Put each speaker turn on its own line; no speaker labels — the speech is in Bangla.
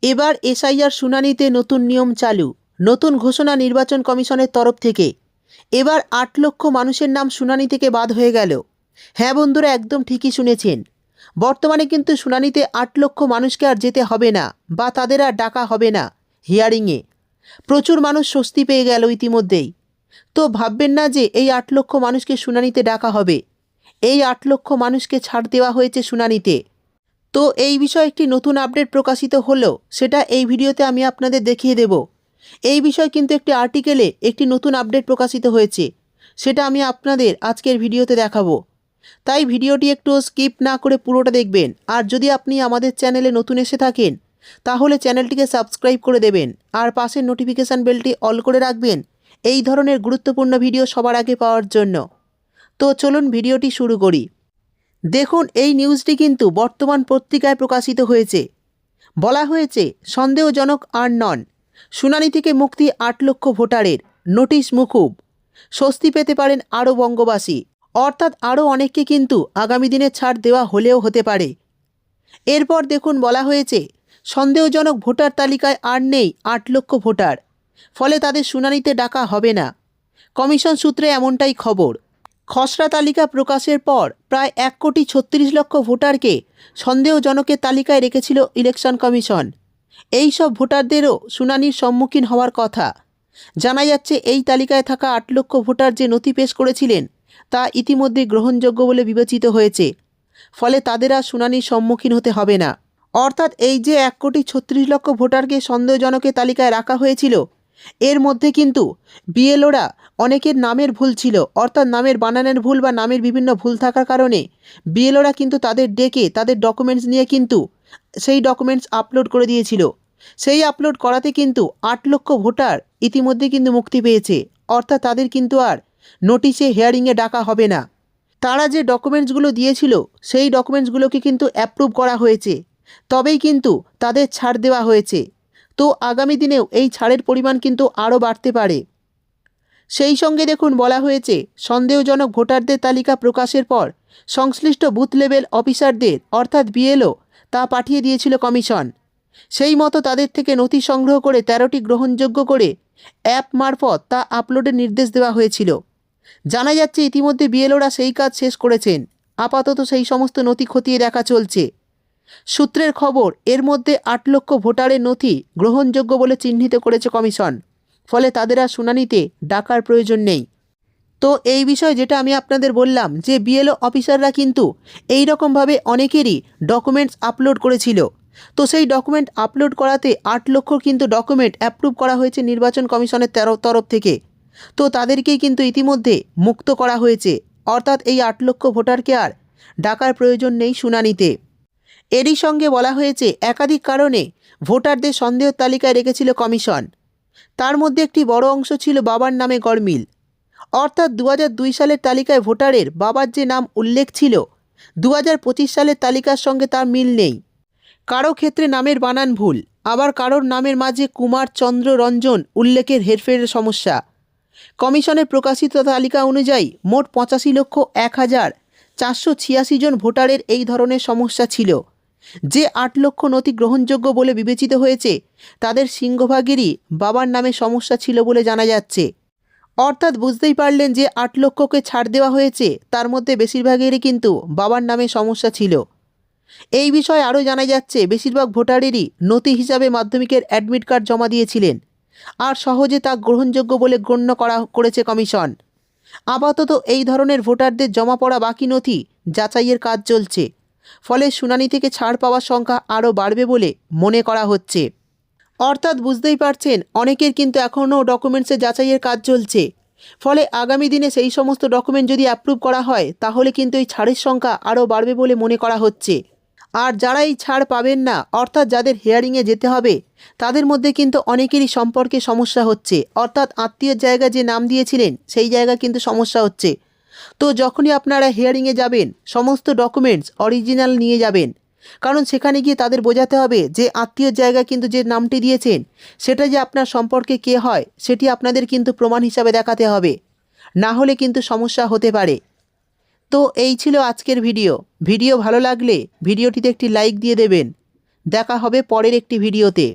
এবার এসআইআর শুনানিতে নতুন নিয়ম চালু। নতুন ঘোষণা নির্বাচন কমিশনের তরফ থেকে। এবার ৮ লক্ষ মানুষের নাম শুনানি থেকে বাদ হয়ে গেল। হ্যাঁ বন্ধুরা, একদম ঠিকই শুনেছেন। বর্তমানে কিন্তু শুনানিতে ৮ লক্ষ মানুষকে আর যেতে হবে না, বা তাদের আর ডাকা হবে না হিয়ারিংয়ে। প্রচুর মানুষ স্বস্তি পেয়ে গেল ইতিমধ্যেই। তো ভাববেন না যে এই ৮ লক্ষ মানুষকে শুনানিতে ডাকা হবে। এই ৮ লক্ষ মানুষকে ছাড় দেওয়া হয়েছে শুনানিতে। তো এই বিষয়ে একটি নতুন আপডেট প্রকাশিত হলো, সেটা এই ভিডিওতে আমি আপনাদের দেখিয়ে দেব। এই বিষয়ে কিন্তু একটি আর্টিকেলে একটি নতুন আপডেট প্রকাশিত হয়েছে, সেটা আমি আপনাদের আজকের ভিডিওতে দেখাবো। তাই ভিডিওটি একটু স্কিপ না করে পুরোটা দেখবেন। আর যদি আপনি আমাদের চ্যানেলে নতুন এসে থাকেন, তাহলে চ্যানেলটিকে সাবস্ক্রাইব করে দেবেন আর পাশের নোটিফিকেশান বেলটি অল করে রাখবেন এই ধরনের গুরুত্বপূর্ণ ভিডিও সবার আগে পাওয়ার জন্য। তো চলুন ভিডিওটি শুরু করি। দেখুন, এই নিউজটি কিন্তু বর্তমান পত্রিকায় প্রকাশিত হয়েছে। বলা হয়েছে সন্দেহজনক আর নন, শুনানি থেকে মুক্তি ৮ লক্ষ ভোটারের, নোটিশ মুকুব। স্বস্তি পেতে পারেন আরও বঙ্গবাসী। অর্থাৎ আরও অনেককে কিন্তু আগামী দিনে ছাড় দেওয়া হলেও হতে পারে। এরপর দেখুন, বলা হয়েছে সন্দেহজনক ভোটার তালিকায় আর নেই ৮ লক্ষ ভোটার, ফলে তাদের শুনানিতে ডাকা হবে না। কমিশন সূত্রে এমনটাই খবর। খসড়া তালিকা প্রকাশের পর প্রায় ১,৩৬,০০,০০০ ভোটারকে সন্দেহজনকের তালিকায় রেখেছিল ইলেকশন কমিশন। এই সব ভোটারদেরও শুনানির সম্মুখীন হওয়ার কথা। জানা যাচ্ছে এই তালিকায় থাকা ৮ লক্ষ ভোটার যে নথি পেশ করেছিলেন তা ইতিমধ্যে গ্রহণযোগ্য বলে বিবেচিত হয়েছে, ফলে তাদের আর শুনানির সম্মুখীন হতে হবে না। অর্থাৎ এই যে ১,৩৬,০০,০০০ ভোটারকে সন্দেহজনকের তালিকায় রাখা হয়েছিল, এর মধ্যে কিন্তু বিএলওরা অনেকের নামের ভুল ছিল, অর্থাৎ নামের বানানের ভুল বা নামের বিভিন্ন ভুল থাকার কারণে বিএলওরা কিন্তু তাদের ডেকে তাদের ডকুমেন্টস নিয়ে কিন্তু সেই ডকুমেন্টস আপলোড করে দিয়েছিল। সেই আপলোড করাতে কিন্তু ৮ লক্ষ ভোটার ইতিমধ্যে কিন্তু মুক্তি পেয়েছে। অর্থাৎ তাদের কিন্তু আর নোটিশে হিয়ারিংয়ে ডাকা হবে না। তারা যে ডকুমেন্টসগুলো দিয়েছিল সেই ডকুমেন্টসগুলোকে কিন্তু অ্যাপ্রুভ করা হয়েছে, তবেই কিন্তু তাদের ছাড় দেওয়া হয়েছে। তো আগামী দিনেও এই ছাড়ের পরিমাণ কিন্তু আরও বাড়তে পারে। সেই সঙ্গে দেখুন, বলা হয়েছে সন্দেহজনক ভোটারদের তালিকা প্রকাশের পর সংশ্লিষ্ট বুথ লেভেল অফিসারদের অর্থাৎ বিএলও তা পাঠিয়ে দিয়েছিল কমিশন। সেই মতো তাদের থেকে নথি সংগ্রহ করে ১৩টি গ্রহণযোগ্য করে অ্যাপ মারফত তা আপলোডের নির্দেশ দেওয়া হয়েছিল। জানা যাচ্ছে ইতিমধ্যে বিএলওরা সেই কাজ শেষ করেছেন। আপাতত সেই সমস্ত নথি খতিয়ে দেখা চলছে। সূত্রের খবর, এর মধ্যে ৮ লক্ষ ভোটারের নথি গ্রহণযোগ্য বলে চিহ্নিত করেছে কমিশন, ফলে তাদের আর শুনানিতে ডাকার প্রয়োজন নেই। তো এই বিষয়ে যেটা আমি আপনাদের বললাম যে বিএলও অফিসাররা কিন্তু এই রকমভাবে অনেকেরই ডকুমেন্টস আপলোড করেছিল। তো সেই ডকুমেন্ট আপলোড করাতে ৮ লক্ষ কিন্তু ডকুমেন্ট অ্যাপ্রুভ করা হয়েছে নির্বাচন কমিশনের তরফ থেকে। তো তাদেরকেই কিন্তু ইতিমধ্যে মুক্ত করা হয়েছে। অর্থাৎ এই ৮ লক্ষ ভোটারকে আর ডাকার প্রয়োজন নেই শুনানিতে। এরই সঙ্গে বলা হয়েছে একাধিক কারণে ভোটারদের সন্দেহ তালিকায় রেখেছিল কমিশন। তার মধ্যে একটি বড় অংশ ছিল বাবার নামে গড়মিল। অর্থাৎ ২০০২ সালের তালিকায় ভোটারের বাবার যে নাম উল্লেখ ছিল ২০২৫ সালের তালিকার সঙ্গে তার মিল নেই। কারো ক্ষেত্রে নামের বানান ভুল, আবার কারোর নামের মাঝে কুমার চন্দ্র রঞ্জন উল্লেখের হেরফেরের সমস্যা। কমিশনের প্রকাশিত তালিকা অনুযায়ী মোট ৮৫,০১,৪৮৬ জন ভোটারের এই ধরনের সমস্যা ছিল। যে ৮ লক্ষ নথি গ্রহণযোগ্য বলে বিবেচিত হয়েছে তাদের সিংহভাগেরই বাবার নামে সমস্যা ছিল বলে জানা যাচ্ছে। অর্থাৎ বুঝতেই পারলেন যে ৮ লক্ষকে ছাড় দেওয়া হয়েছে, তার মধ্যে বেশিরভাগেরই কিন্তু বাবার নামে সমস্যা ছিল। এই বিষয়ে আরও জানা যাচ্ছে বেশিরভাগ ভোটারেরই নথি হিসাবে মাধ্যমিকের অ্যাডমিট কার্ড জমা দিয়েছিলেন, আর সহজে তা গ্রহণযোগ্য বলে গণ্য করেছে কমিশন। আপাতত এই ধরনের ভোটারদের জমা পড়া বাকি নথি যাচাইয়ের কাজ চলছে, ফলে শুনানি থেকে ছাড় পাওয়ার সংখ্যা আরও বাড়বে বলে মনে করা হচ্ছে। অর্থাৎ বুঝতেই পারছেন অনেকের কিন্তু এখনও ডকুমেন্টসে যাচাইয়ের কাজ চলছে, ফলে আগামী দিনে সেই সমস্ত ডকুমেন্ট যদি অ্যাপ্রুভ করা হয় তাহলে কিন্তু এই ছাড়ের সংখ্যা আরও বাড়বে বলে মনে করা হচ্ছে। আর যারা এই ছাড় পাবেন না, অর্থাৎ যাদের হিয়ারিংয়ে যেতে হবে, তাদের মধ্যে কিন্তু অনেকেরই সম্পর্কে সমস্যা হচ্ছে। অর্থাৎ আত্মীয়ের জায়গা যে নাম দিয়েছিলেন সেই জায়গা কিন্তু সমস্যা হচ্ছে। তো যখনই আপনারা হিয়ারিংয়ে যাবেন সমস্ত ডকুমেন্টস অরিজিনাল নিয়ে যাবেন, কারণ সেখানে গিয়ে তাদের বোঝাতে হবে যে আত্মীয়ের জায়গা কিন্তু যে নামটি দিয়েছেন সেটা যে আপনার সম্পর্কে কে হয় সেটি আপনাদের কিন্তু প্রমাণ হিসাবে দেখাতে হবে, না হলে কিন্তু সমস্যা হতে পারে। তো এই ছিল আজকের ভিডিও। ভিডিও ভালো লাগলে ভিডিওটিতে একটি লাইক দিয়ে দেবেন। দেখা হবে পরের একটি ভিডিওতে।